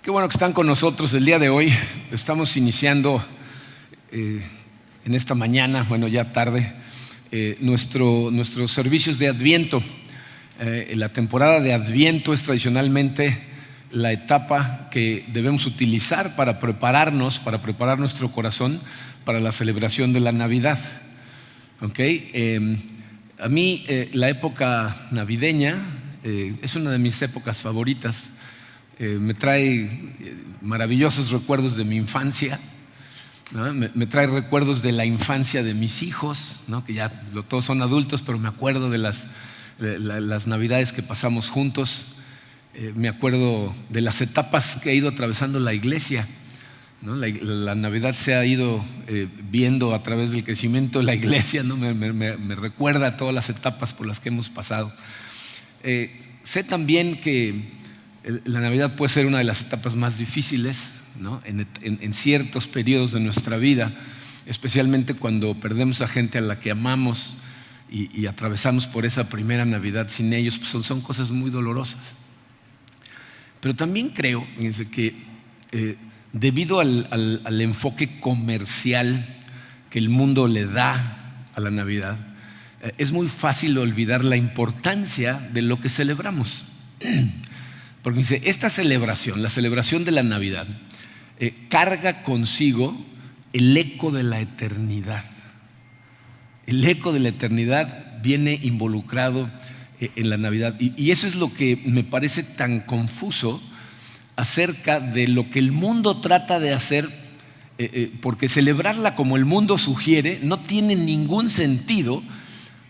Qué bueno que están con nosotros el día de hoy. Estamos iniciando en esta mañana, bueno ya tarde, nuestros servicios de Adviento. La temporada de Adviento es tradicionalmente la etapa que debemos utilizar para preparar nuestro corazón para la celebración de la Navidad. A mí la época navideña es una de mis épocas favoritas. Me trae maravillosos recuerdos de mi infancia, ¿no? Me trae recuerdos de la infancia de mis hijos, ¿no? Que ya todos son adultos, pero me acuerdo de las navidades que pasamos juntos. Me acuerdo de las etapas que ha ido atravesando la iglesia, ¿no? La Navidad se ha ido viendo a través del crecimiento de la iglesia, ¿no? Me recuerda a todas las etapas por las que hemos pasado. Sé también que la Navidad puede ser una de las etapas más difíciles, ¿no? En ciertos periodos de nuestra vida, especialmente cuando perdemos a gente a la que amamos y atravesamos por esa primera Navidad sin ellos, pues son cosas muy dolorosas. Pero también creo, fíjense, que debido al enfoque comercial que el mundo le da a la Navidad, es muy fácil olvidar la importancia de lo que celebramos. Porque dice, esta celebración, la celebración de la Navidad, carga consigo el eco de la eternidad. El eco de la eternidad viene involucrado en la Navidad. Y eso es lo que me parece tan confuso acerca de lo que el mundo trata de hacer, porque celebrarla como el mundo sugiere no tiene ningún sentido,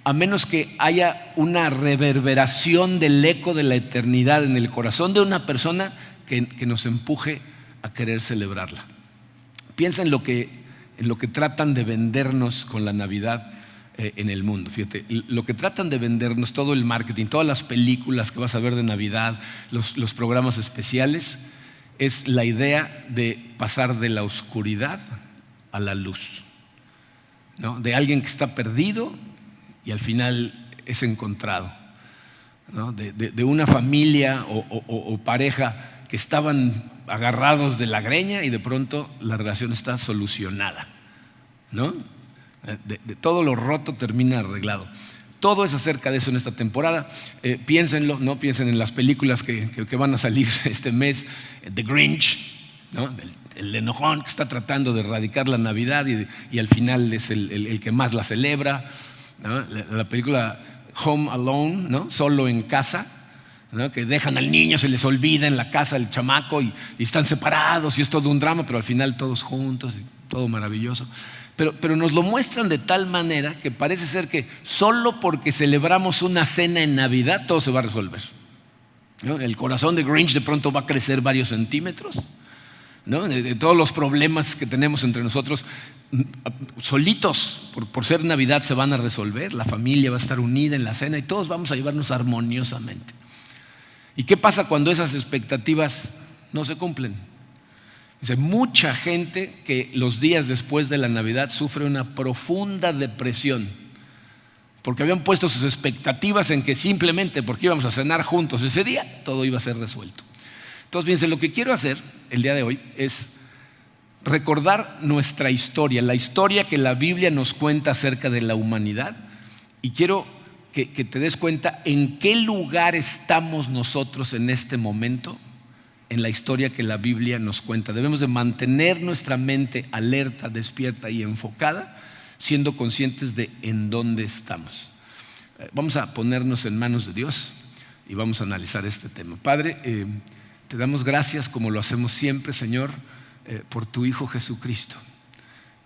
a menos que haya una reverberación del eco de la eternidad en el corazón de una persona que nos empuje a querer celebrarla. Piensa en lo que tratan de vendernos con la Navidad en el mundo. Fíjate, lo que tratan de vendernos, todo el marketing, todas las películas que vas a ver de Navidad, los programas especiales, es la idea de pasar de la oscuridad a la luz, ¿no? De alguien que está perdido y al final es encontrado, ¿no? De una familia o pareja que estaban agarrados de la greña y de pronto la relación está solucionada, ¿no? De todo lo roto termina arreglado. Todo es acerca de eso en esta temporada. Piénsenlo, ¿no? Piensen en las películas que van a salir este mes. The Grinch, ¿no? El enojón que está tratando de erradicar la Navidad y al final es el que más la celebra, ¿no? La película Home Alone, ¿no? Solo en casa, ¿no? Que dejan al niño, se les olvida en la casa el chamaco y están separados y es todo un drama, pero al final todos juntos y todo maravilloso. Pero nos lo muestran de tal manera que parece ser que solo porque celebramos una cena en Navidad todo se va a resolver, ¿no? El corazón de Grinch de pronto va a crecer varios centímetros, ¿no? De todos los problemas que tenemos entre nosotros, solitos por ser Navidad se van a resolver. La familia va a estar unida en la cena y todos vamos a llevarnos armoniosamente. ¿Y qué pasa cuando esas expectativas no se cumplen? Dice, mucha gente que los días después de la Navidad sufre una profunda depresión porque habían puesto sus expectativas en que simplemente porque íbamos a cenar juntos ese día todo iba a ser resuelto. Entonces, fíjense, lo que quiero hacer el día de hoy es recordar nuestra historia, la historia que la Biblia nos cuenta acerca de la humanidad, y quiero que te des cuenta en qué lugar estamos nosotros en este momento en la historia que la Biblia nos cuenta. Debemos de mantener nuestra mente alerta, despierta y enfocada, siendo conscientes de en dónde estamos. Vamos a ponernos en manos de Dios y vamos a analizar este tema. Padre, te damos gracias, como lo hacemos siempre, Señor, por tu Hijo Jesucristo.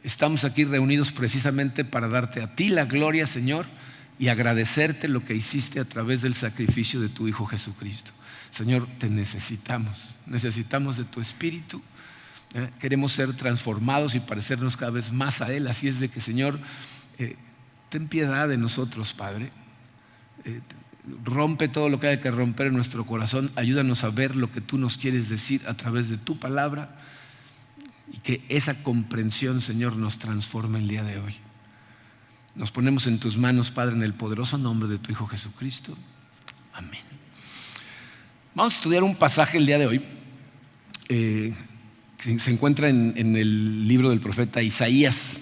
Estamos aquí reunidos precisamente para darte a ti la gloria, Señor, y agradecerte lo que hiciste a través del sacrificio de tu Hijo Jesucristo. Señor, te necesitamos de tu Espíritu. Queremos ser transformados y parecernos cada vez más a Él. Así es de que, Señor, ten piedad de nosotros, Padre. Rompe todo lo que haya que romper en nuestro corazón. Ayúdanos a ver lo que tú nos quieres decir a través de tu palabra y que esa comprensión, Señor, nos transforme el día de hoy. Nos ponemos en tus manos, Padre, en el poderoso nombre de tu Hijo Jesucristo. Amén. Vamos a estudiar un pasaje el día de hoy se encuentra en el libro del profeta Isaías,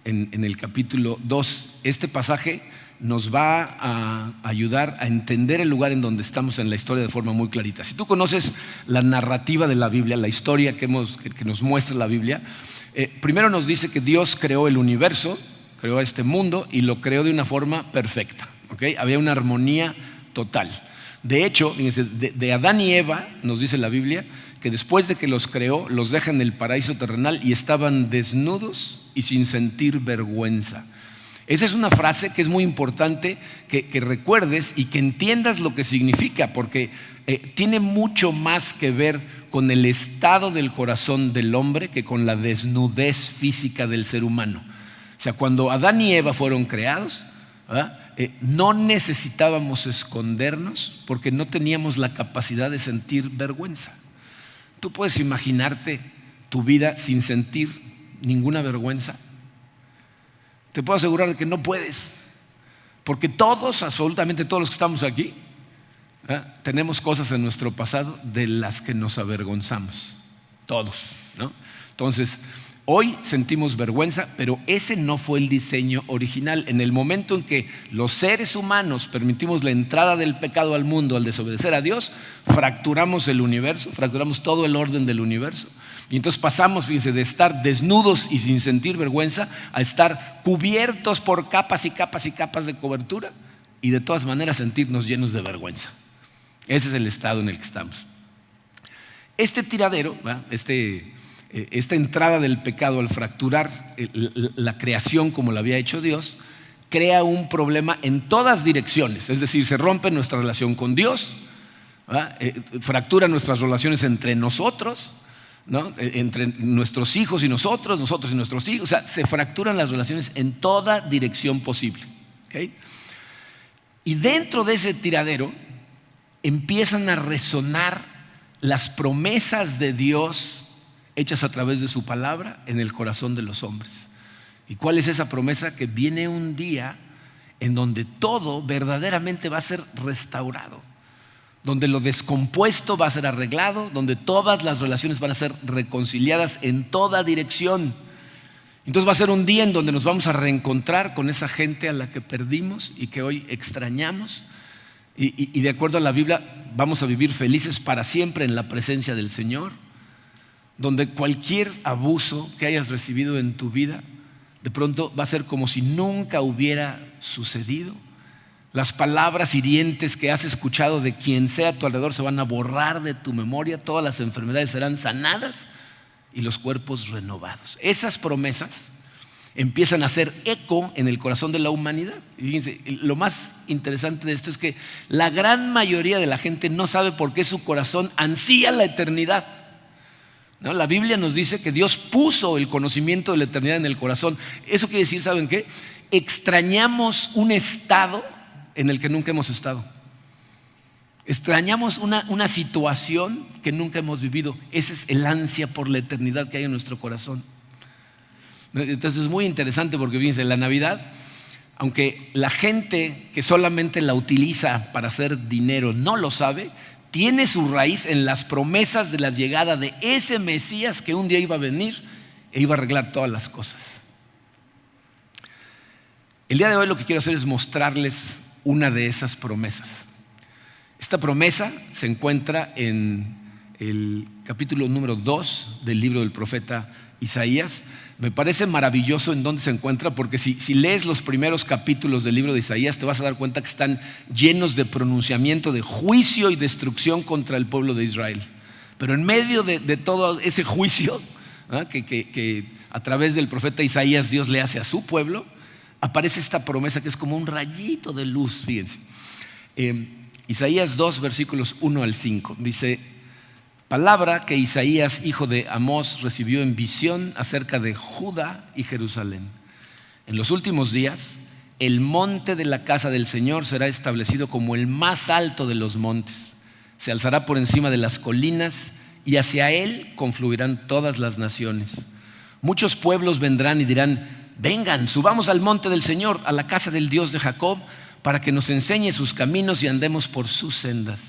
en el capítulo 2. Este pasaje nos va a ayudar a entender el lugar en donde estamos en la historia de forma muy clarita. Si tú conoces la narrativa de la Biblia, la historia que nos muestra la Biblia, primero nos dice que Dios creó el universo, creó este mundo y lo creó de una forma perfecta, ¿okay? Había una armonía total. De hecho, fíjense, de Adán y Eva, nos dice la Biblia, que después de que los creó, los deja en el paraíso terrenal y estaban desnudos y sin sentir vergüenza. Esa es una frase que es muy importante que recuerdes y que entiendas lo que significa, porque tiene mucho más que ver con el estado del corazón del hombre que con la desnudez física del ser humano. O sea, cuando Adán y Eva fueron creados, no necesitábamos escondernos porque no teníamos la capacidad de sentir vergüenza. ¿Tú puedes imaginarte tu vida sin sentir ninguna vergüenza? Te puedo asegurar de que no puedes, porque todos, absolutamente todos los que estamos aquí, tenemos cosas en nuestro pasado de las que nos avergonzamos, todos, ¿no? Entonces, hoy sentimos vergüenza, pero ese no fue el diseño original. En el momento en que los seres humanos permitimos la entrada del pecado al mundo al desobedecer a Dios, fracturamos el universo, fracturamos todo el orden del universo. Y entonces pasamos, fíjense, de estar desnudos y sin sentir vergüenza a estar cubiertos por capas y capas y capas de cobertura y de todas maneras sentirnos llenos de vergüenza. Ese es el estado en el que estamos. Este tiradero, esta entrada del pecado al fracturar la creación como la había hecho Dios, crea un problema en todas direcciones. Es decir, se rompe nuestra relación con Dios, fractura nuestras relaciones entre nosotros, ¿no? Entre nuestros hijos y nosotros y nuestros hijos. O sea, se fracturan las relaciones en toda dirección posible, ¿okay? Y dentro de ese tiradero empiezan a resonar las promesas de Dios hechas a través de su palabra en el corazón de los hombres. ¿Y cuál es esa promesa? Que viene un día en donde todo verdaderamente va a ser restaurado, donde lo descompuesto va a ser arreglado, donde todas las relaciones van a ser reconciliadas en toda dirección. Entonces va a ser un día en donde nos vamos a reencontrar con esa gente a la que perdimos y que hoy extrañamos. Y de acuerdo a la Biblia vamos a vivir felices para siempre en la presencia del Señor, donde cualquier abuso que hayas recibido en tu vida de pronto va a ser como si nunca hubiera sucedido. Las palabras hirientes que has escuchado de quien sea a tu alrededor se van a borrar de tu memoria, todas las enfermedades serán sanadas y los cuerpos renovados. Esas promesas empiezan a hacer eco en el corazón de la humanidad. Y fíjense, lo más interesante de esto es que la gran mayoría de la gente no sabe por qué su corazón ansía la eternidad, ¿no? La Biblia nos dice que Dios puso el conocimiento de la eternidad en el corazón. Eso quiere decir, ¿saben qué? Extrañamos un estado en el que nunca hemos estado. Extrañamos una situación que nunca hemos vivido. Ese es el ansia por la eternidad que hay en nuestro corazón. Entonces es muy interesante porque fíjense, la Navidad, aunque la gente que solamente la utiliza para hacer dinero no lo sabe, tiene su raíz en las promesas de la llegada de ese Mesías que un día iba a venir e iba a arreglar todas las cosas. El día de hoy lo que quiero hacer es mostrarles una de esas promesas. Esta promesa se encuentra en el capítulo número 2 del libro del profeta Isaías. Me parece maravilloso en dónde se encuentra, porque si lees los primeros capítulos del libro de Isaías te vas a dar cuenta que están llenos de pronunciamiento de juicio y destrucción contra el pueblo de Israel. Pero en medio de todo ese juicio, que a través del profeta Isaías Dios le hace a su pueblo, aparece esta promesa que es como un rayito de luz. Fíjense, Isaías 2 versículos 1 al 5 dice: palabra que Isaías, hijo de Amós, recibió en visión acerca de Judá y Jerusalén. En los últimos días, el monte de la casa del Señor será establecido como el más alto de los montes. Se alzará por encima de las colinas y hacia él confluirán todas las naciones. Muchos pueblos vendrán y dirán: vengan, subamos al monte del Señor, a la casa del Dios de Jacob, para que nos enseñe sus caminos y andemos por sus sendas.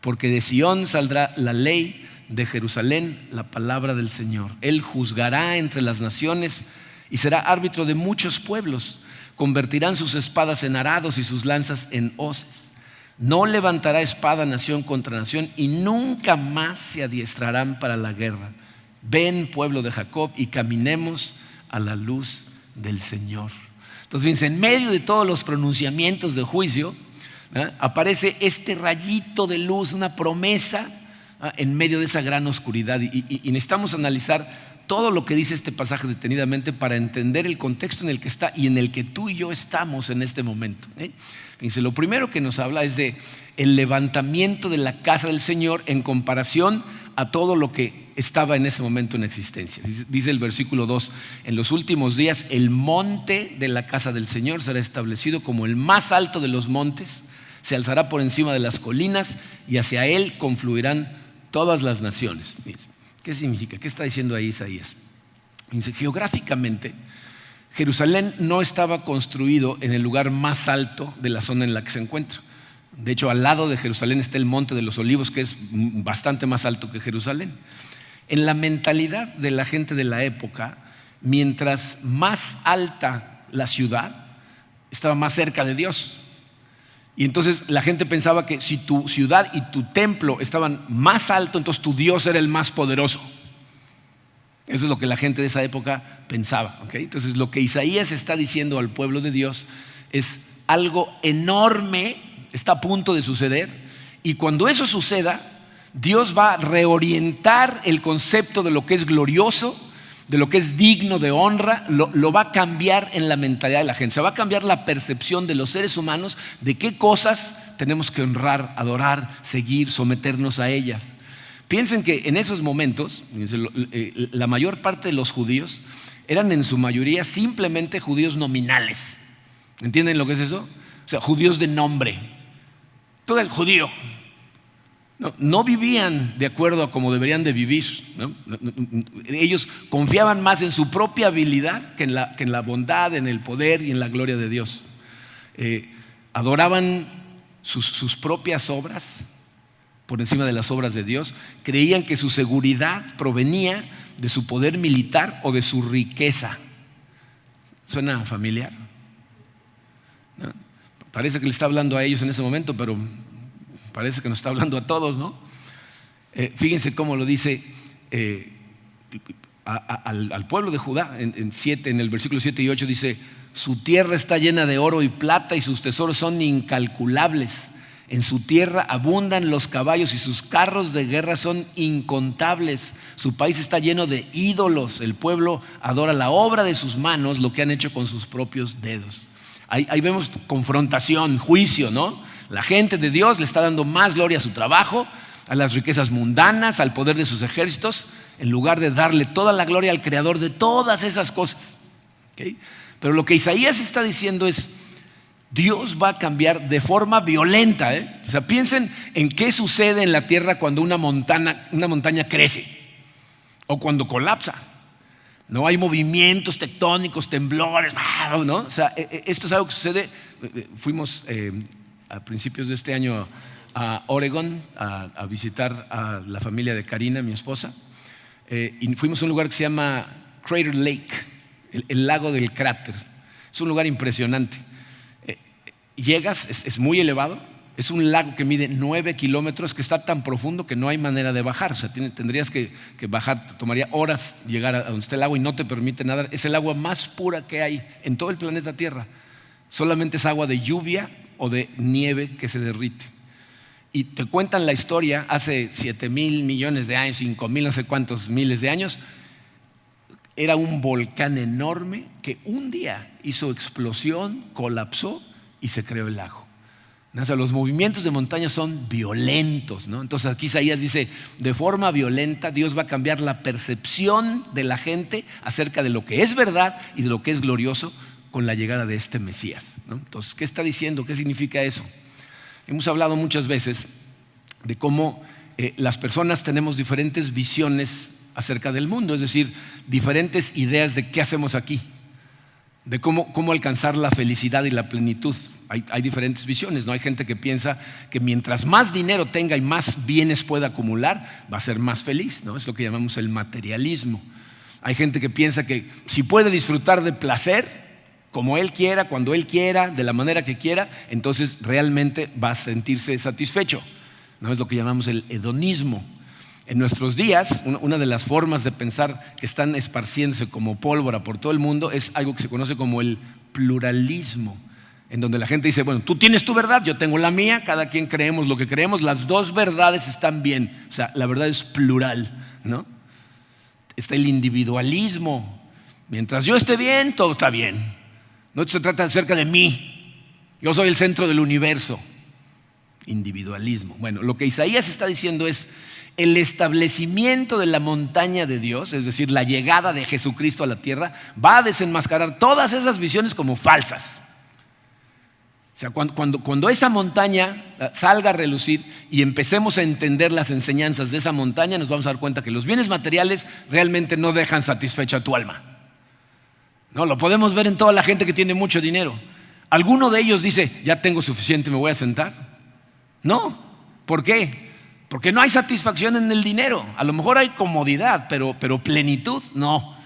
Porque de Sión saldrá la ley de Jerusalén la palabra del Señor. Él juzgará entre las naciones y será árbitro de muchos pueblos. Convertirán sus espadas en arados y sus lanzas en hoces. No levantará espada nación contra nación y nunca más se adiestrarán para la guerra. Ven, pueblo de Jacob, y caminemos a la luz del Señor. Entonces, fíjense, en medio de todos los pronunciamientos de juicio, aparece este rayito de luz, una promesa en medio de esa gran oscuridad. Y necesitamos analizar todo lo que dice este pasaje detenidamente para entender el contexto en el que está y en el que tú y yo estamos en este momento. Fíjense, lo primero que nos habla es de el levantamiento de la casa del Señor en comparación a todo lo que estaba en ese momento en existencia. Dice el versículo 2: en los últimos días el monte de la casa del Señor será establecido como el más alto de los montes, se alzará por encima de las colinas y hacia él confluirán todas las naciones. ¿Qué significa? ¿Qué está diciendo ahí Isaías? Dice, geográficamente Jerusalén no estaba construido en el lugar más alto de la zona en la que se encuentra. De hecho, al lado de Jerusalén está el Monte de los Olivos, que es bastante más alto que Jerusalén. En la mentalidad de la gente de la época, mientras más alta la ciudad, estaba más cerca de Dios. Y entonces la gente pensaba que si tu ciudad y tu templo estaban más alto, entonces tu Dios era el más poderoso. Eso es lo que la gente de esa época pensaba, ¿okay? Entonces lo que Isaías está diciendo al pueblo de Dios es algo enorme, está a punto de suceder, y cuando eso suceda, Dios va a reorientar el concepto de lo que es glorioso, de lo que es digno de honra, lo va a cambiar en la mentalidad de la gente. Se va a cambiar la percepción de los seres humanos de qué cosas tenemos que honrar, adorar, seguir, someternos a ellas. Piensen que en esos momentos, la mayor parte de los judíos eran en su mayoría simplemente judíos nominales. ¿Entienden lo que es eso? O sea, judíos de nombre. Todo el judío. No vivían de acuerdo a cómo deberían de vivir, ¿no? Ellos confiaban más en su propia habilidad que en la bondad, en el poder y en la gloria de Dios. Adoraban sus propias obras por encima de las obras de Dios. Creían que su seguridad provenía de su poder militar o de su riqueza. ¿Suena familiar? ¿No? Parece que le está hablando a ellos en ese momento, pero parece que nos está hablando a todos, ¿no? Fíjense cómo lo dice al pueblo de Judá en el versículo 7 y 8 dice: su tierra está llena de oro y plata y sus tesoros son incalculables. En su tierra abundan los caballos y sus carros de guerra son incontables. Su país está lleno de ídolos. El pueblo adora la obra de sus manos, lo que han hecho con sus propios dedos. Ahí vemos confrontación, juicio, ¿no? La gente de Dios le está dando más gloria a su trabajo, a las riquezas mundanas, al poder de sus ejércitos, en lugar de darle toda la gloria al creador de todas esas cosas. ¿Okay? Pero lo que Isaías está diciendo es: Dios va a cambiar de forma violenta. O sea, piensen en qué sucede en la tierra cuando una montaña crece o cuando colapsa. No hay movimientos tectónicos, temblores, ¿no? O sea, esto es algo que sucede. Fuimos a principios de este año a Oregon a visitar a la familia de Karina, mi esposa, y fuimos a un lugar que se llama Crater Lake, el lago del cráter. Es un lugar impresionante. Llegas, es muy elevado, es un lago que mide 9 kilómetros, que está tan profundo que no hay manera de bajar. O sea, tendrías que bajar, te tomaría horas llegar a donde está el agua y no te permite nadar. Es el agua más pura que hay en todo el planeta Tierra. Solamente es agua de lluvia o de nieve que se derrite. Y te cuentan la historia, hace 7,000 millones de años, 5,000 no sé cuántos miles de años, era un volcán enorme que un día hizo explosión, colapsó y se creó el lago. O sea, los movimientos de montaña son violentos, ¿no? Entonces aquí Isaías dice: de forma violenta Dios va a cambiar la percepción de la gente acerca de lo que es verdad y de lo que es glorioso con la llegada de este Mesías, ¿no? Entonces, ¿qué está diciendo? ¿Qué significa eso? Hemos hablado muchas veces de cómo las personas tenemos diferentes visiones acerca del mundo, es decir, diferentes ideas de qué hacemos aquí, de cómo alcanzar la felicidad y la plenitud. hay diferentes visiones, ¿no? Hay gente que piensa que mientras más dinero tenga y más bienes pueda acumular, va a ser más feliz, ¿no? Es lo que llamamos el materialismo. Hay gente que piensa que si puede disfrutar de placer, como él quiera, cuando él quiera, de la manera que quiera, entonces realmente va a sentirse satisfecho, ¿no? Es lo que llamamos el hedonismo. En nuestros días, una de las formas de pensar que están esparciéndose como pólvora por todo el mundo es algo que se conoce como el pluralismo, en donde la gente dice, bueno, tú tienes tu verdad, yo tengo la mía, cada quien creemos lo que creemos, las dos verdades están bien, o sea, la verdad es plural, ¿no? Está el individualismo, mientras yo esté bien, todo está bien, no se trata acerca de mí, yo soy el centro del universo. Individualismo. Bueno, lo que Isaías está diciendo es el establecimiento de la montaña de Dios, es decir, la llegada de Jesucristo a la tierra, va a desenmascarar todas esas visiones como falsas. O sea, cuando esa montaña salga a relucir y empecemos a entender las enseñanzas de esa montaña, nos vamos a dar cuenta que los bienes materiales realmente no dejan satisfecha tu alma. No, lo podemos ver en toda la gente que tiene mucho dinero. ¿Alguno de ellos dice, ya tengo suficiente, me voy a sentar? No. ¿Por qué? Porque no hay satisfacción en el dinero. A lo mejor hay comodidad, pero plenitud no.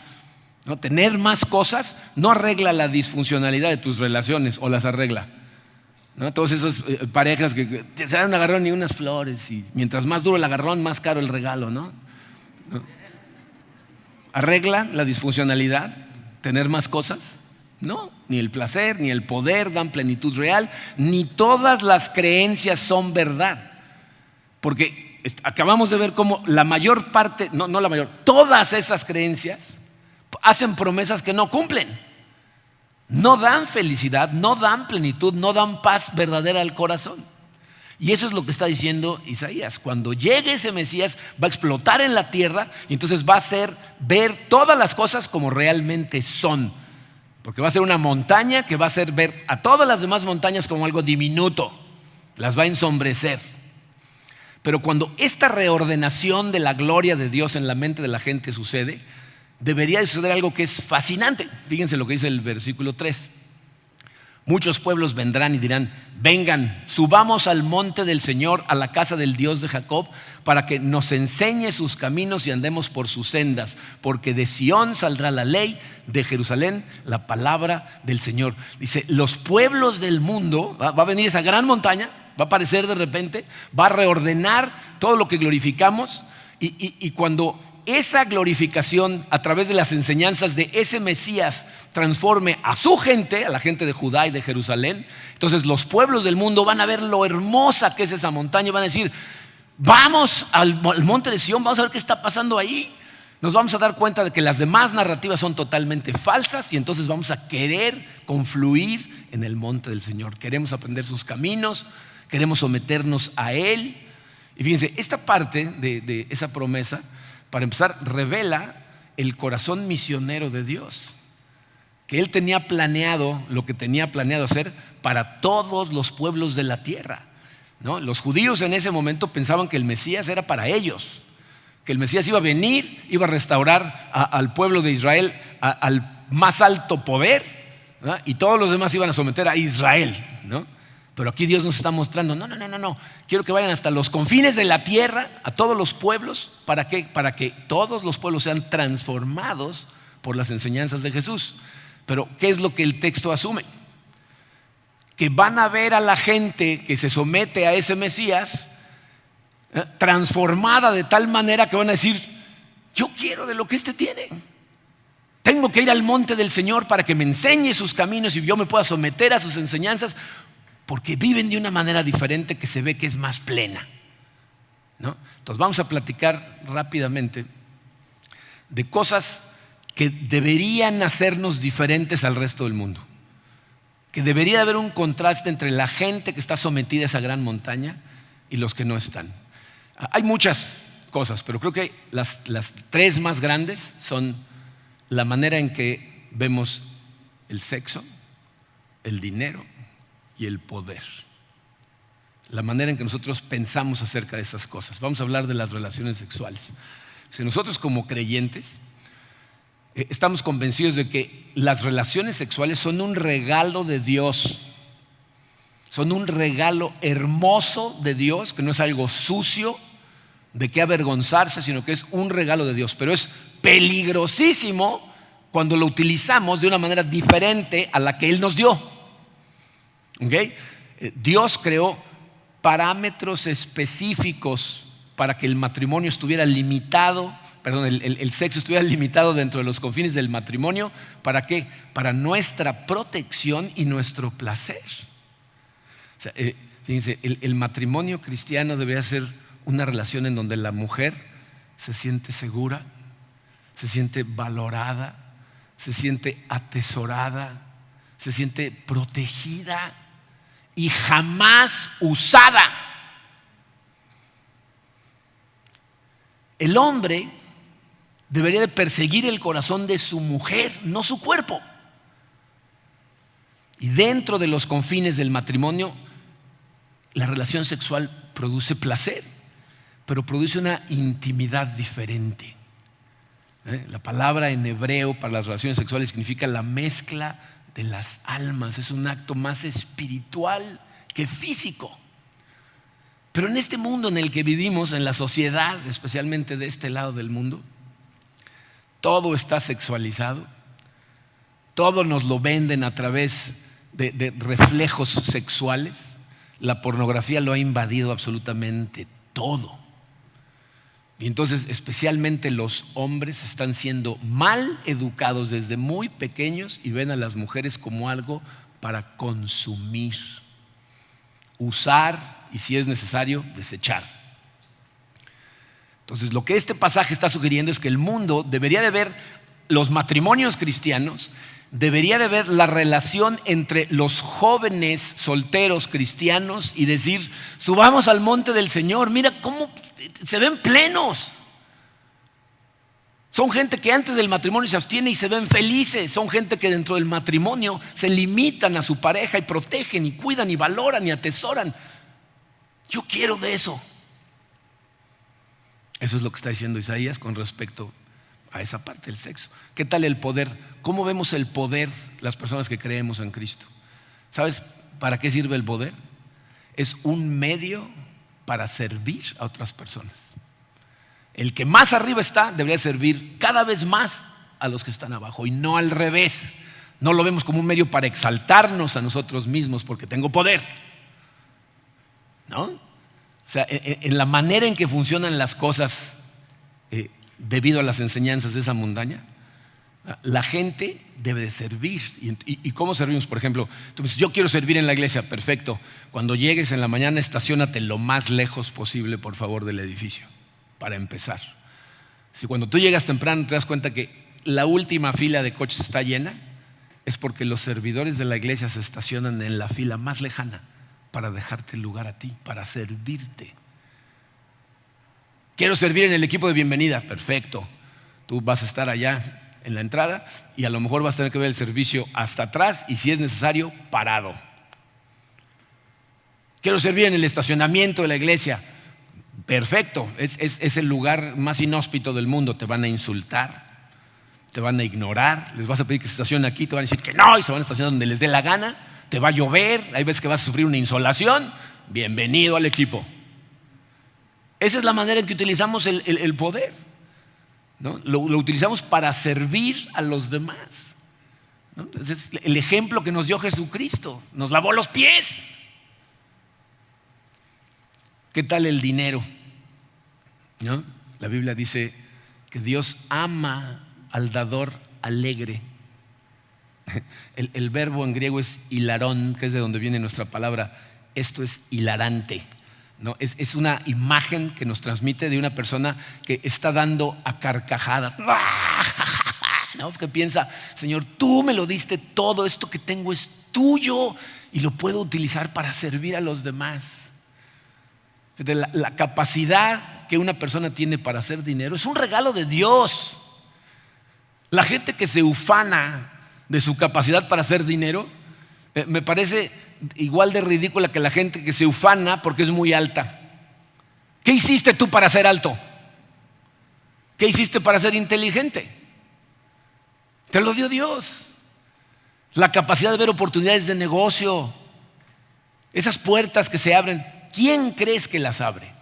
No, tener más cosas no arregla la disfuncionalidad de tus relaciones, o las arregla, ¿no? Todas esas parejas que se dan un agarrón y unas flores, y mientras más duro el agarrón, más caro el regalo, ¿no? ¿Arregla la disfuncionalidad tener más cosas? No, ni el placer, ni el poder dan plenitud real, ni todas las creencias son verdad. Porque acabamos de ver cómo la mayor parte, no la mayor, todas esas creencias hacen promesas que no cumplen. No dan felicidad, no dan plenitud, no dan paz verdadera al corazón. Y eso es lo que está diciendo Isaías. Cuando llegue ese Mesías va a explotar en la tierra y entonces va a hacer ver todas las cosas como realmente son. Porque va a ser una montaña que va a hacer ver a todas las demás montañas como algo diminuto. Las va a ensombrecer. Pero cuando esta reordenación de la gloria de Dios en la mente de la gente sucede, debería de suceder algo que es fascinante. Fíjense lo que dice el versículo 3. Muchos pueblos vendrán y dirán, vengan, subamos al monte del Señor, a la casa del Dios de Jacob, para que nos enseñe sus caminos y andemos por sus sendas, porque de Sión saldrá la ley, de Jerusalén la palabra del Señor. Dice, los pueblos del mundo, va a venir esa gran montaña, va a aparecer de repente, va a reordenar todo lo que glorificamos y cuando esa glorificación a través de las enseñanzas de ese Mesías transforme a su gente, a la gente de Judá y de Jerusalén, entonces los pueblos del mundo van a ver lo hermosa que es esa montaña y van a decir, vamos al monte de Sión, vamos a ver qué está pasando ahí. Nos vamos a dar cuenta de que las demás narrativas son totalmente falsas y entonces vamos a querer confluir en el monte del Señor. Queremos aprender sus caminos, queremos someternos a Él. Y fíjense, esta parte de esa promesa, para empezar, revela el corazón misionero de Dios. Que Él tenía planeado lo que tenía planeado hacer para todos los pueblos de la tierra, ¿no? Los judíos en ese momento pensaban que el Mesías era para ellos, que el Mesías iba a venir, iba a restaurar al pueblo de Israel al más alto poder, ¿no? Y todos los demás iban a someter a Israel, ¿no? Pero aquí Dios nos está mostrando, no. Quiero que vayan hasta los confines de la tierra, a todos los pueblos. ¿Para qué? Para que todos los pueblos sean transformados por las enseñanzas de Jesús. Pero ¿qué es lo que el texto asume? Que van a ver a la gente que se somete a ese Mesías transformada de tal manera que van a decir, yo quiero de lo que este tiene. Tengo que ir al monte del Señor para que me enseñe sus caminos y yo me pueda someter a sus enseñanzas, porque viven de una manera diferente que se ve que es más plena, ¿no? Entonces vamos a platicar rápidamente de cosas que deberían hacernos diferentes al resto del mundo. Que debería haber un contraste entre la gente que está sometida a esa gran montaña y los que no están. Hay muchas cosas, pero creo que las tres más grandes son la manera en que vemos el sexo, el dinero y el poder. La manera en que nosotros pensamos acerca de esas cosas. Vamos a hablar de las relaciones sexuales. Si nosotros como creyentes estamos convencidos de que las relaciones sexuales son un regalo de Dios Son un regalo hermoso de Dios, que no es algo sucio de qué avergonzarse, sino que es un regalo de Dios. Pero es peligrosísimo cuando lo utilizamos de una manera diferente a la que Él nos dio. ¿Okay? Dios creó parámetros específicos para que el matrimonio estuviera limitado, el sexo estuviera limitado dentro de los confines del matrimonio. ¿Para qué? Para nuestra protección y nuestro placer. O sea, fíjense, el matrimonio cristiano debería ser una relación en donde la mujer se siente segura, se siente valorada, se siente atesorada, se siente protegida y jamás usada. El hombre debería de perseguir el corazón de su mujer, no su cuerpo. Y dentro de los confines del matrimonio, la relación sexual produce placer, pero produce una intimidad diferente. La palabra en hebreo para las relaciones sexuales significa la mezcla de las almas. Es un acto más espiritual que físico. Pero en este mundo en el que vivimos, en la sociedad, especialmente de este lado del mundo, todo está sexualizado. Todo nos lo venden a través de reflejos sexuales. La pornografía lo ha invadido absolutamente todo. Y entonces, especialmente los hombres están siendo mal educados desde muy pequeños y ven a las mujeres como algo para consumir, usar y, si es necesario, desechar. Entonces, lo que este pasaje está sugiriendo es que el mundo debería de ver los matrimonios cristianos, debería de ver la relación entre los jóvenes solteros cristianos y decir: subamos al monte del Señor, mira cómo se ven plenos. Son gente que antes del matrimonio se abstiene y se ven felices. Son gente que dentro del matrimonio se limitan a su pareja y protegen y cuidan y valoran y atesoran. Yo quiero de eso. Eso es lo que está diciendo Isaías con respecto a esa parte del sexo. ¿Qué tal el poder? ¿Cómo vemos el poder las personas que creemos en Cristo? ¿Sabes para qué sirve el poder? Es un medio para servir a otras personas. El que más arriba está debería servir cada vez más a los que están abajo y no al revés. No lo vemos como un medio para exaltarnos a nosotros mismos porque tengo poder, ¿no? O sea, en la manera en que funcionan las cosas debido a las enseñanzas de esa montaña, la gente debe de servir. ¿Y cómo servimos? Por ejemplo, tú me dices: yo quiero servir en la iglesia. Perfecto. Cuando llegues en la mañana, estaciónate lo más lejos posible, por favor, del edificio, para empezar. Si cuando tú llegas temprano te das cuenta que la última fila de coches está llena, es porque los servidores de la iglesia se estacionan en la fila más lejana para dejarte el lugar a ti, para servirte. Quiero servir en el equipo de bienvenida. Perfecto. Tú vas a estar allá en la entrada y a lo mejor vas a tener que ver el servicio hasta atrás y, si es necesario, parado. Quiero servir en el estacionamiento de la iglesia. Perfecto. Es el lugar más inhóspito del mundo. Te van a insultar, te van a ignorar, les vas a pedir que se estacionen aquí, te van a decir que no y se van a estacionar donde les dé la gana. Te va a llover, hay veces que vas a sufrir una insolación. Bienvenido al equipo. Esa es la manera en que utilizamos el poder, ¿no? Lo utilizamos para servir a los demás, ¿no? Ese es el ejemplo que nos dio Jesucristo. Nos lavó los pies. ¿Qué tal el dinero? ¿No? La Biblia dice que Dios ama al dador alegre. El verbo en griego es hilarón, que es de donde viene nuestra palabra. Esto es hilarante, ¿no? Es una imagen que nos transmite de una persona que está dando a carcajadas, ¿no? Que piensa: Señor, tú me lo diste todo, esto que tengo es tuyo y lo puedo utilizar para servir a los demás. La capacidad que una persona tiene para hacer dinero es un regalo de Dios. La gente que se ufana de su capacidad para hacer dinero me parece igual de ridícula que la gente que se ufana porque es muy alta. ¿Qué hiciste tú para ser alto? ¿Qué hiciste para ser inteligente? Te lo dio Dios. La capacidad de ver oportunidades de negocio. Esas puertas que se abren, ¿quién crees que las abre?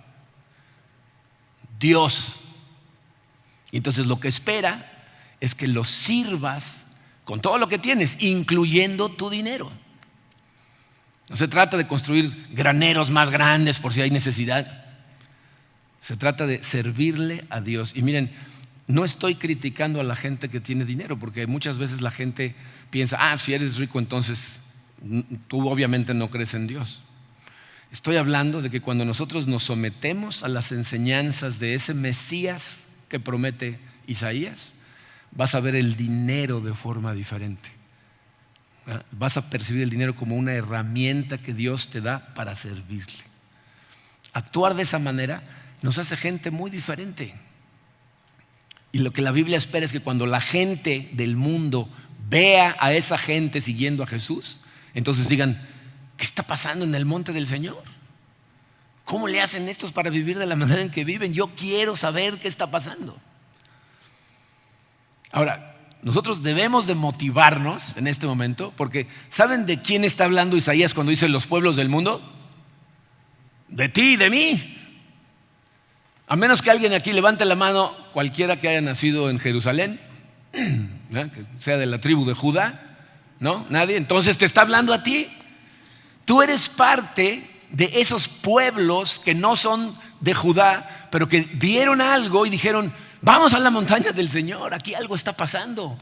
Dios. Y entonces lo que espera es que los sirvas con todo lo que tienes, incluyendo tu dinero. No se trata de construir graneros más grandes por si hay necesidad. Se trata de servirle a Dios. Y miren, no estoy criticando a la gente que tiene dinero, porque muchas veces la gente piensa, si eres rico entonces tú obviamente no crees en Dios. Estoy hablando de que cuando nosotros nos sometemos a las enseñanzas de ese Mesías que promete Isaías, vas a ver el dinero de forma diferente. Vas a percibir el dinero como una herramienta que Dios te da para servirle. Actuar de esa manera nos hace gente muy diferente. Y lo que la Biblia espera es que cuando la gente del mundo vea a esa gente siguiendo a Jesús, entonces digan, ¿qué está pasando en el monte del Señor? ¿Cómo le hacen estos para vivir de la manera en que viven? Yo quiero saber qué está pasando. Ahora, nosotros debemos de motivarnos en este momento, porque ¿saben de quién está hablando Isaías cuando dice los pueblos del mundo? De ti y de mí. A menos que alguien aquí levante la mano, cualquiera que haya nacido en Jerusalén, ¿no? Que sea de la tribu de Judá, ¿no? Nadie. Entonces te está hablando a ti. Tú eres parte de esos pueblos que no son de Judá, pero que vieron algo y dijeron, vamos a la montaña del Señor, aquí algo está pasando.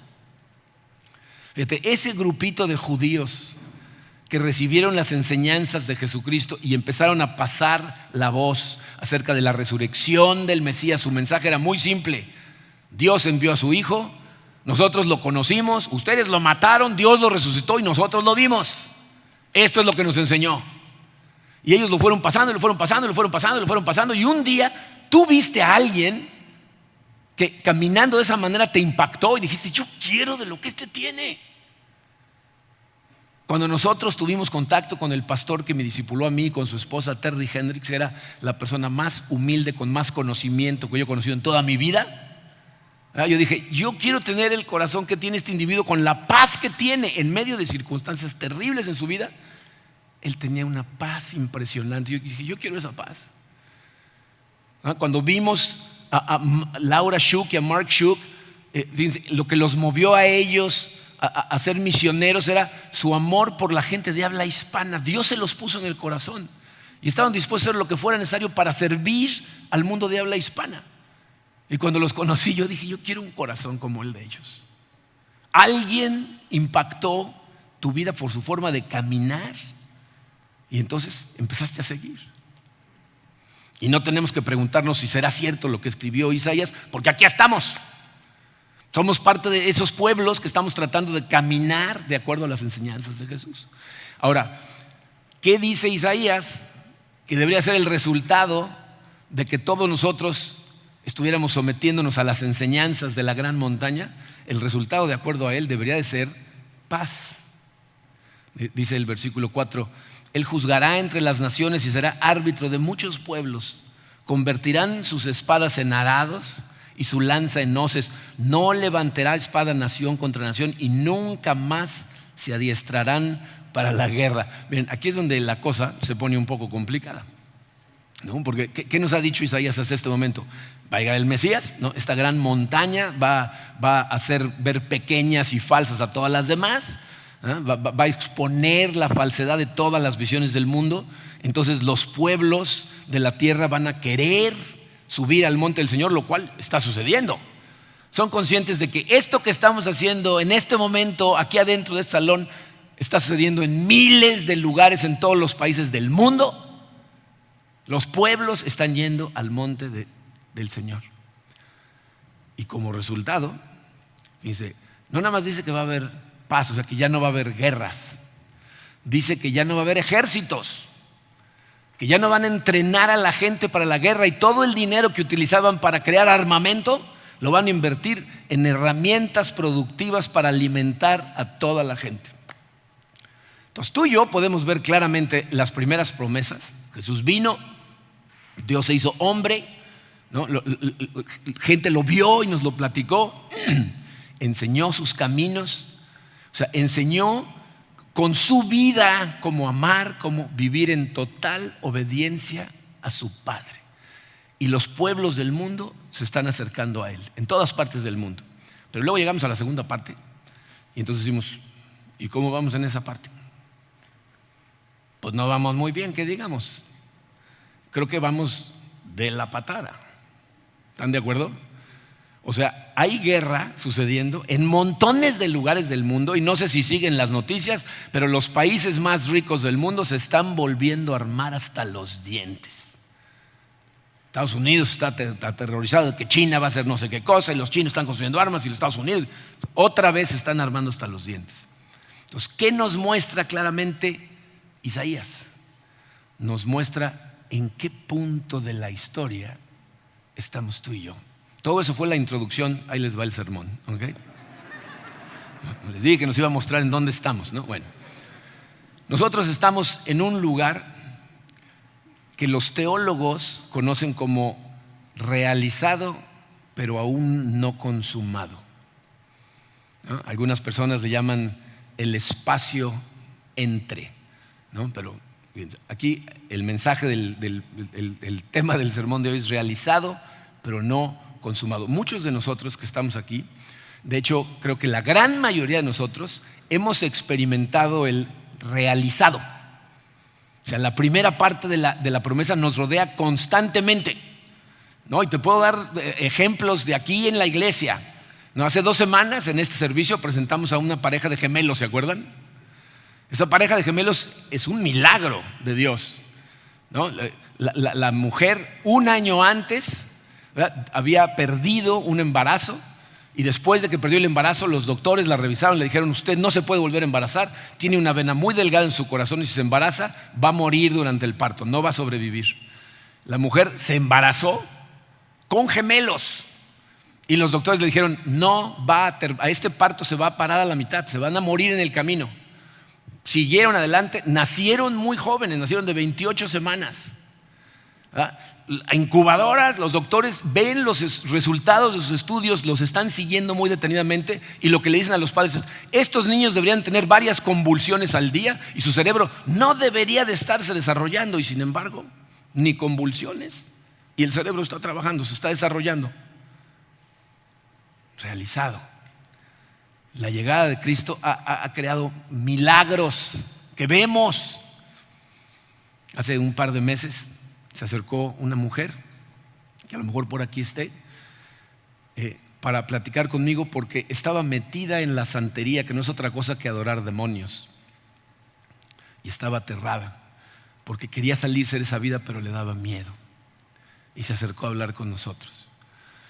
Fíjate, ese grupito de judíos que recibieron las enseñanzas de Jesucristo y empezaron a pasar la voz acerca de la resurrección del Mesías, su mensaje era muy simple. Dios envió a su Hijo, nosotros lo conocimos, ustedes lo mataron, Dios lo resucitó y nosotros lo vimos. Esto es lo que nos enseñó. Y ellos lo fueron pasando, lo fueron pasando, lo fueron pasando, lo fueron pasando. Y un día tú viste a alguien que caminando de esa manera te impactó y dijiste, yo quiero de lo que este tiene. Cuando nosotros tuvimos contacto con el pastor que me discipuló a mí, con su esposa Terry Hendricks, era la persona más humilde, con más conocimiento que yo he conocido en toda mi vida. Yo dije, yo quiero tener el corazón que tiene este individuo, con la paz que tiene en medio de circunstancias terribles en su vida. Él tenía una paz impresionante. Yo dije, yo quiero esa paz. Cuando vimos a Laura Schuch y a Mark Schuch, fíjense, lo que los movió a ellos a ser misioneros era su amor por la gente de habla hispana. Dios se los puso en el corazón y estaban dispuestos a hacer lo que fuera necesario para servir al mundo de habla hispana. Y cuando los conocí, yo dije, yo quiero un corazón como el de ellos. Alguien impactó tu vida por su forma de caminar y entonces empezaste a seguir. Y no tenemos que preguntarnos si será cierto lo que escribió Isaías, porque aquí estamos. Somos parte de esos pueblos que estamos tratando de caminar de acuerdo a las enseñanzas de Jesús. Ahora, ¿qué dice Isaías que debería ser el resultado de que todos nosotros estuviéramos sometiéndonos a las enseñanzas de la gran montaña? El resultado, de acuerdo a él, debería de ser paz. Dice el versículo 4, Él juzgará entre las naciones y será árbitro de muchos pueblos. Convertirán sus espadas en arados y su lanza en hoces. No levantará espada nación contra nación y nunca más se adiestrarán para la guerra. Miren, aquí es donde la cosa se pone un poco complicada, ¿no? Porque ¿qué nos ha dicho Isaías hasta este momento? Va a llegar el Mesías, ¿no? Esta gran montaña va a hacer ver pequeñas y falsas a todas las demás. Va a exponer la falsedad de todas las visiones del mundo. Entonces los pueblos de la tierra van a querer subir al monte del Señor, lo cual está sucediendo. Son conscientes de que esto que estamos haciendo en este momento aquí adentro de este salón está sucediendo en miles de lugares en todos los países del mundo. Los pueblos están yendo al monte del Señor. Y como resultado, fíjense, no nada más dice que va a haber paz, o sea que ya no va a haber guerras. Dice que ya no va a haber ejércitos, que ya no van a entrenar a la gente para la guerra y todo el dinero que utilizaban para crear armamento lo van a invertir en herramientas productivas para alimentar a toda la gente. Entonces tú y yo podemos ver claramente las primeras promesas. Jesús vino, Dios se hizo hombre, ¿no? Gente lo vio y nos lo platicó, enseñó sus caminos. O sea, enseñó con su vida, como amar, como vivir en total obediencia a su Padre. Y los pueblos del mundo se están acercando a Él, en todas partes del mundo. Pero luego llegamos a la segunda parte y entonces decimos, ¿y cómo vamos en esa parte? Pues no vamos muy bien, que digamos. Creo que vamos de la patada. ¿Están de acuerdo? O sea, hay guerra sucediendo en montones de lugares del mundo y no sé si siguen las noticias, pero los países más ricos del mundo se están volviendo a armar hasta los dientes. Estados Unidos está aterrorizado de que China va a hacer no sé qué cosa y los chinos están construyendo armas y los Estados Unidos otra vez se están armando hasta los dientes. Entonces, ¿qué nos muestra claramente Isaías? Nos muestra en qué punto de la historia estamos tú y yo. Todo eso fue la introducción, ahí les va el sermón, ¿ok? Les dije que nos iba a mostrar en dónde estamos, ¿no? Bueno, nosotros estamos en un lugar que los teólogos conocen como realizado, pero aún no consumado, ¿no? Algunas personas le llaman el espacio entre, ¿no? Pero aquí el mensaje el tema del sermón de hoy es realizado, pero no consumado. Muchos de nosotros que estamos aquí, de hecho creo que la gran mayoría de nosotros hemos experimentado el realizado. O sea, la primera parte de la promesa nos rodea constantemente, ¿no? Y te puedo dar ejemplos de aquí en la iglesia, ¿no? Hace 2 semanas en este servicio presentamos a una pareja de gemelos, ¿se acuerdan? Esa pareja de gemelos es un milagro de Dios, ¿no? La mujer 1 año antes, ¿verdad?, había perdido un embarazo y después de que perdió el embarazo los doctores la revisaron, le dijeron: usted no se puede volver a embarazar, tiene una vena muy delgada en su corazón y si se embaraza va a morir durante el parto, no va a sobrevivir. La mujer se embarazó con gemelos y los doctores le dijeron: no va a este parto se va a parar a la mitad, se van a morir en el camino. Siguieron adelante, nacieron muy jóvenes, nacieron de 28 semanas. Incubadoras, los doctores ven los resultados de sus estudios, los están siguiendo muy detenidamente y lo que le dicen a los padres es: estos niños deberían tener varias convulsiones al día y su cerebro no debería de estarse desarrollando, y sin embargo ni convulsiones, y el cerebro está trabajando, se está desarrollando. Realizado. La llegada de Cristo ha creado milagros que vemos. Hace un par de meses se acercó una mujer, que a lo mejor por aquí esté, para platicar conmigo porque estaba metida en la santería, que no es otra cosa que adorar demonios. Y estaba aterrada porque quería salirse de esa vida, pero le daba miedo. Y se acercó a hablar con nosotros.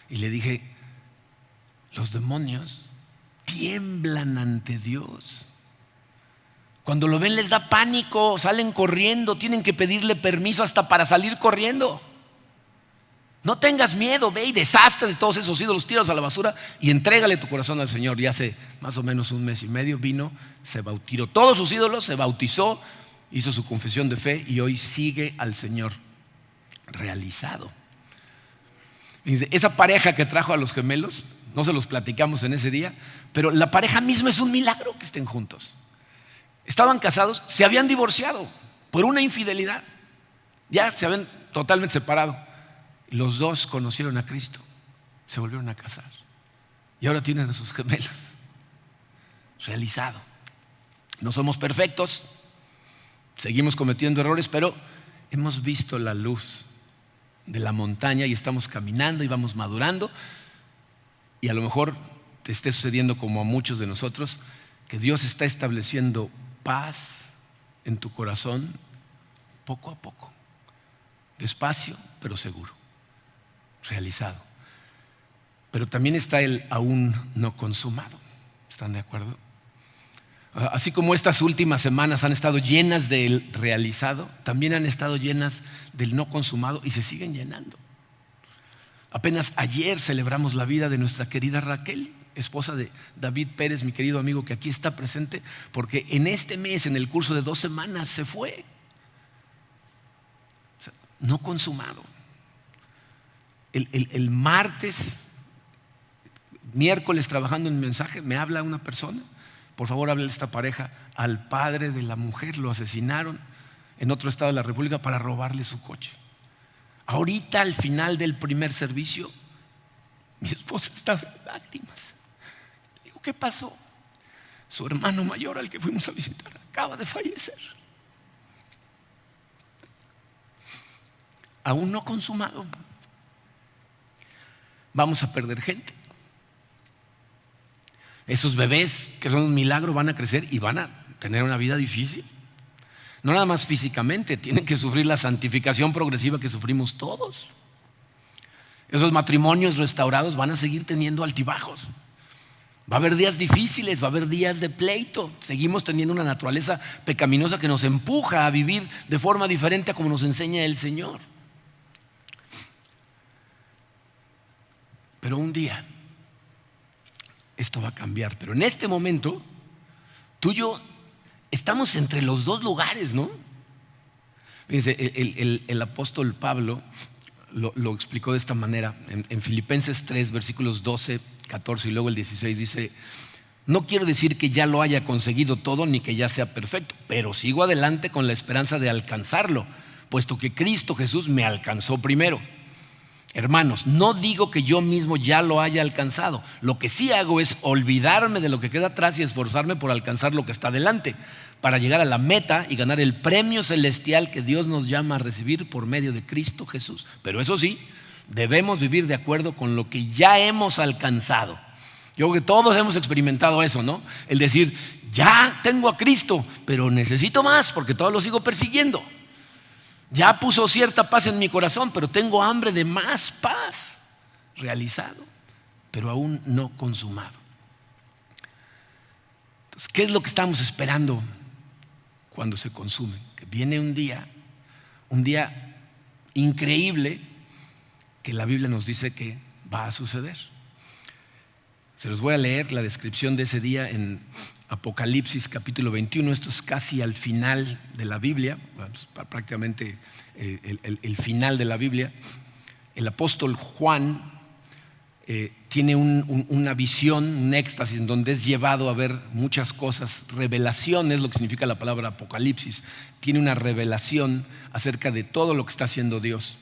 Y le dije: los demonios tiemblan ante Dios. Cuando lo ven les da pánico, salen corriendo, tienen que pedirle permiso hasta para salir corriendo. No tengas miedo, ve y deshazte de todos esos ídolos, tíralos a la basura y entrégale tu corazón al Señor. Y hace más o menos 1 mes y medio vino, se bautizó todos sus ídolos, se bautizó, hizo su confesión de fe y hoy sigue al Señor realizado. Dice, esa pareja que trajo a los gemelos, no se los platicamos en ese día, pero la pareja misma es un milagro que estén juntos. Estaban casados, se habían divorciado por una infidelidad, ya se habían totalmente separado. Los dos conocieron a Cristo, se volvieron a casar y ahora tienen a sus gemelos. Realizado. No somos perfectos, seguimos cometiendo errores, pero hemos visto la luz de la montaña y estamos caminando y vamos madurando. Y a lo mejor te esté sucediendo como a muchos de nosotros, que Dios está estableciendo paz en tu corazón poco a poco, despacio pero seguro, realizado. Pero también está el aún no consumado. ¿Están de acuerdo? Así como estas últimas semanas han estado llenas del realizado, también han estado llenas del no consumado y se siguen llenando. Apenas ayer celebramos la vida de nuestra querida Raquel, esposa de David Pérez, mi querido amigo que aquí está presente, porque en este mes, en el curso de 2 semanas, se fue. O sea, no consumado. El miércoles trabajando en mensaje, me habla una persona, Por favor, háblale a esta pareja. Al padre de la mujer lo asesinaron en otro estado de la República para robarle su coche. Ahorita, al final del primer servicio, mi esposa estaba en lágrimas. Digo, ¿qué pasó? Su hermano mayor, al que fuimos a visitar, acaba de fallecer. Aún no consumado. Vamos a perder gente. Esos bebés que son un milagro van a crecer y van a tener una vida difícil. No nada más físicamente, tienen que sufrir la santificación progresiva que sufrimos todos. Esos matrimonios restaurados van a seguir teniendo altibajos. Va a haber días difíciles, va a haber días de pleito. Seguimos teniendo una naturaleza pecaminosa que nos empuja a vivir de forma diferente a como nos enseña el Señor. Pero un día esto va a cambiar. Pero en este momento, tú y yo estamos entre los dos lugares, ¿no? Fíjense, el apóstol Pablo lo explicó de esta manera. En Filipenses 3, versículos 12, 14 y luego el 16 dice: no quiero decir que ya lo haya conseguido todo ni que ya sea perfecto, pero sigo adelante con la esperanza de alcanzarlo, puesto que Cristo Jesús me alcanzó primero. Hermanos, no digo que yo mismo ya lo haya alcanzado. Lo que sí hago es olvidarme de lo que queda atrás y esforzarme por alcanzar lo que está delante, para llegar a la meta y ganar el premio celestial que Dios nos llama a recibir por medio de Cristo Jesús. Pero eso sí, debemos vivir de acuerdo con lo que ya hemos alcanzado. Yo creo que todos hemos experimentado eso, ¿no? El decir, ya tengo a Cristo, pero necesito más porque todo lo sigo persiguiendo. Ya puso cierta paz en mi corazón, pero tengo hambre de más paz. Realizado, pero aún no consumado. Entonces, ¿qué es lo que estamos esperando cuando se consume? Que viene un día increíble que la Biblia nos dice que va a suceder. Se los voy a leer la descripción de ese día en Apocalipsis capítulo 21. Esto es casi al final de la Biblia, prácticamente el final de la Biblia. El apóstol Juan tiene una visión, un éxtasis en donde es llevado a ver muchas cosas. Revelación es lo que significa la palabra Apocalipsis. Tiene una revelación acerca de todo lo que está haciendo Dios.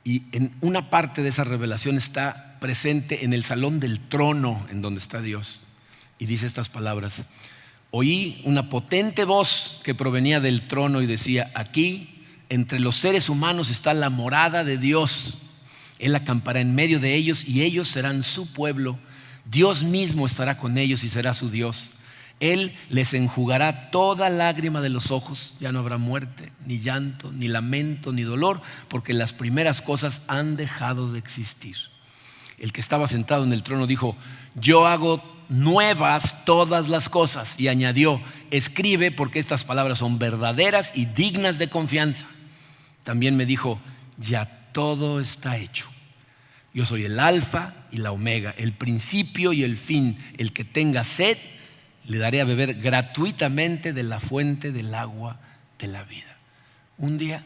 Y en una parte de esa revelación está presente en el salón del trono en donde está Dios. Y dice estas palabras: oí una potente voz que provenía del trono y decía: aquí, entre los seres humanos, está la morada de Dios. Él acampará en medio de ellos y ellos serán su pueblo. Dios mismo estará con ellos y será su Dios. Él les enjugará toda lágrima de los ojos. Ya no habrá muerte, ni llanto, ni lamento, ni dolor, porque las primeras cosas han dejado de existir. El que estaba sentado en el trono dijo: yo hago nuevas todas las cosas. Y añadió: escribe, porque estas palabras son verdaderas y dignas de confianza. También me dijo: ya todo está hecho. Yo soy el alfa y la omega, el principio y el fin. El que tenga sed, le daré a beber gratuitamente de la fuente del agua de la vida. Un día,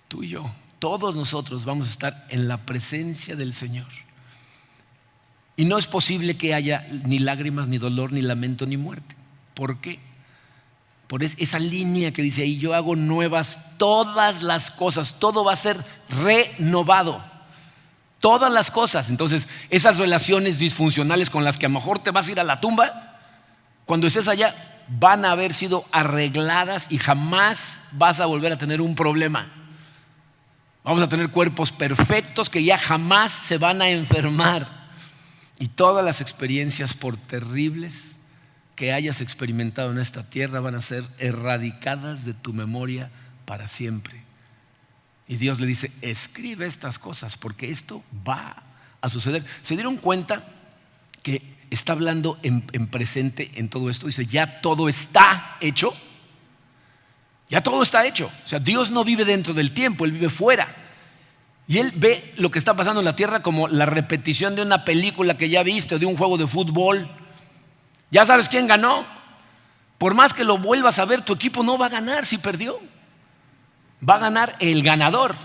tú y yo, todos nosotros vamos a estar en la presencia del Señor. Y no es posible que haya ni lágrimas, ni dolor, ni lamento, ni muerte. ¿Por qué? Por esa línea que dice ahí: yo hago nuevas todas las cosas. Todo va a ser renovado. Todas las cosas. Entonces, esas relaciones disfuncionales con las que a lo mejor te vas a ir a la tumba, cuando estés allá, van a haber sido arregladas y jamás vas a volver a tener un problema. Vamos a tener cuerpos perfectos que ya jamás se van a enfermar. Y todas las experiencias, por terribles que hayas experimentado en esta tierra, van a ser erradicadas de tu memoria para siempre. Y Dios le dice: escribe estas cosas porque esto va a suceder. ¿Se dieron cuenta que está hablando en presente en todo esto? Dice: ya todo está hecho. Ya todo está hecho. O sea, Dios no vive dentro del tiempo, Él vive fuera. Y Él ve lo que está pasando en la tierra como la repetición de una película que ya viste, o de un juego de fútbol. Ya sabes quién ganó. Por más que lo vuelvas a ver, tu equipo no va a ganar si perdió. Va a ganar el ganador.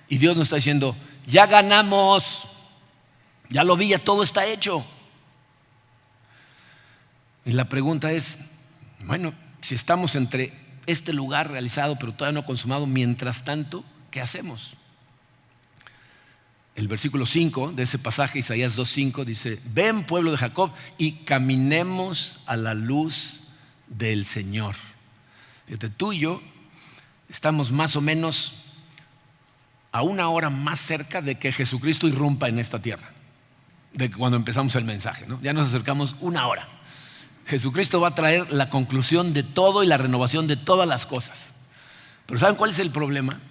Y Dios nos está diciendo: ya ganamos. Ya lo vi, ya todo está hecho. Y la pregunta es, bueno, si estamos entre este lugar realizado pero todavía no consumado, mientras tanto, ¿qué hacemos? El versículo 5 de ese pasaje, Isaías 2:5, dice: ven, pueblo de Jacob, y caminemos a la luz del Señor. Fíjate, tú y yo estamos más o menos a una hora más cerca de que Jesucristo irrumpa en esta tierra, de cuando empezamos el mensaje, ¿no? Ya nos acercamos una hora. Jesucristo va a traer la conclusión de todo y la renovación de todas las cosas. Pero ¿saben cuál es el problema?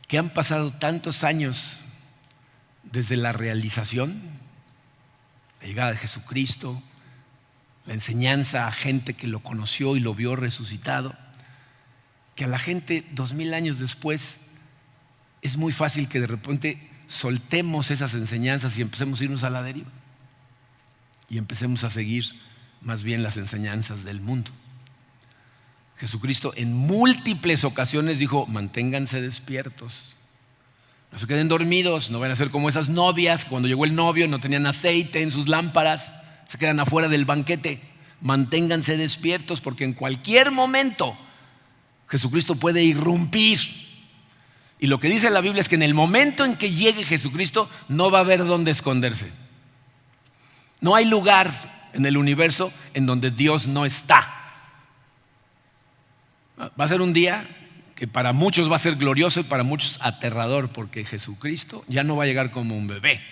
Que han pasado tantos años desde la realización, la llegada de Jesucristo, la enseñanza a gente que lo conoció y lo vio resucitado, que a la gente 2000 años después es muy fácil que de repente soltemos esas enseñanzas y empecemos a irnos a la deriva y empecemos a seguir más bien las enseñanzas del mundo. Jesucristo en múltiples ocasiones dijo: manténganse despiertos, no se queden dormidos, no van a ser como esas novias que cuando llegó el novio no tenían aceite en sus lámparas, se quedan afuera del banquete. Manténganse despiertos, porque en cualquier momento Jesucristo puede irrumpir. Y lo que dice la Biblia es que en el momento en que llegue Jesucristo no va a haber dónde esconderse. No hay lugar en el universo en donde Dios no está. Va a ser un día que para muchos va a ser glorioso y para muchos aterrador, porque Jesucristo ya no va a llegar como un bebé.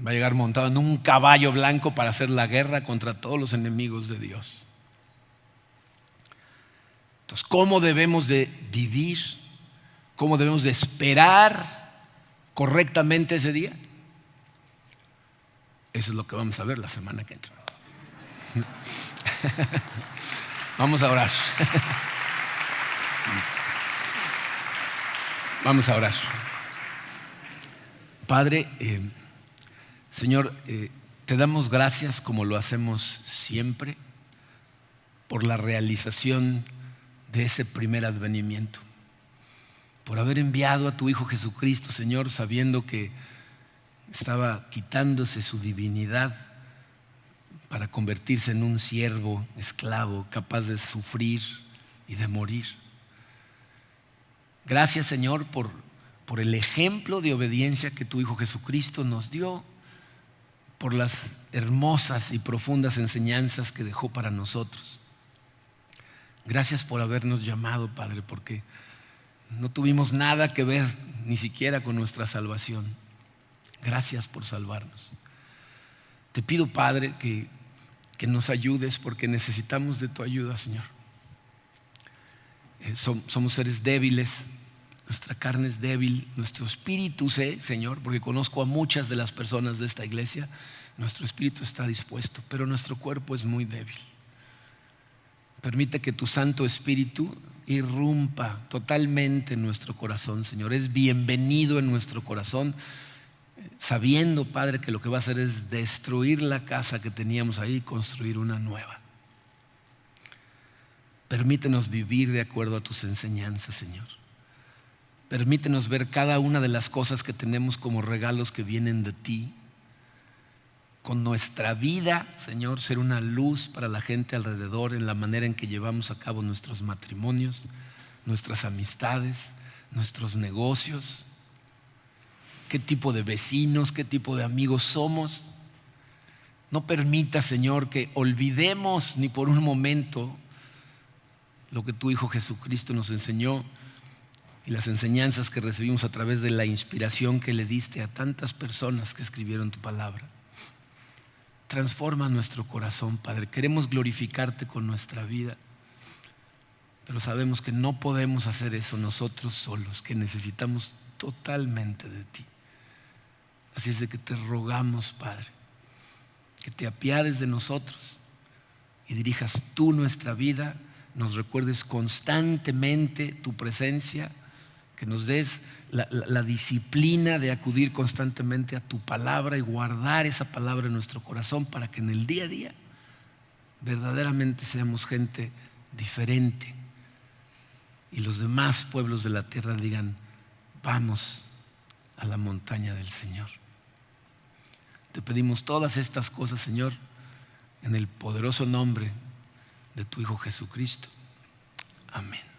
Va a llegar montado en un caballo blanco para hacer la guerra contra todos los enemigos de Dios. Entonces, ¿cómo debemos de vivir? ¿Cómo debemos de esperar correctamente ese día? Eso es lo que vamos a ver la semana que entra. Vamos a orar. Vamos a orar. Padre, Señor, te damos gracias, como lo hacemos siempre, por la realización de ese primer advenimiento, por haber enviado a tu Hijo Jesucristo, Señor, sabiendo que estaba quitándose su divinidad para convertirse en un siervo, esclavo, capaz de sufrir y de morir. Gracias, Señor, por el ejemplo de obediencia que tu Hijo Jesucristo nos dio, por las hermosas y profundas enseñanzas que dejó para nosotros. Gracias por habernos llamado, Padre, porque no tuvimos nada que ver ni siquiera con nuestra salvación. Gracias por salvarnos. Te pido, Padre, que nos ayudes, porque necesitamos de tu ayuda, Señor. Somos seres débiles, nuestra carne es débil, nuestro espíritu Señor, porque conozco a muchas de las personas de esta iglesia, nuestro espíritu está dispuesto, pero nuestro cuerpo es muy débil. Permite que tu Santo Espíritu irrumpa totalmente en nuestro corazón, Señor. Es bienvenido en nuestro corazón, sabiendo, Padre, que lo que va a hacer es destruir la casa que teníamos ahí y construir una nueva. Permítenos vivir de acuerdo a tus enseñanzas, Señor. Permítenos ver cada una de las cosas que tenemos como regalos que vienen de ti. Con nuestra vida, Señor, ser una luz para la gente alrededor en la manera en que llevamos a cabo nuestros matrimonios, nuestras amistades, nuestros negocios. ¿Qué tipo de vecinos, qué tipo de amigos somos? No permita, Señor, que olvidemos ni por un momento lo que tu Hijo Jesucristo nos enseñó y las enseñanzas que recibimos a través de la inspiración que le diste a tantas personas que escribieron tu palabra. Transforma nuestro corazón, Padre. Queremos glorificarte con nuestra vida, pero sabemos que no podemos hacer eso nosotros solos, que necesitamos totalmente de ti. Así es de que te rogamos, Padre, que te apiades de nosotros y dirijas tú nuestra vida, nos recuerdes constantemente tu presencia, que nos des la disciplina de acudir constantemente a tu palabra y guardar esa palabra en nuestro corazón, para que en el día a día verdaderamente seamos gente diferente y los demás pueblos de la tierra digan: vamos a la montaña del Señor. Te pedimos todas estas cosas, Señor, en el poderoso nombre de tu Hijo Jesucristo. Amén.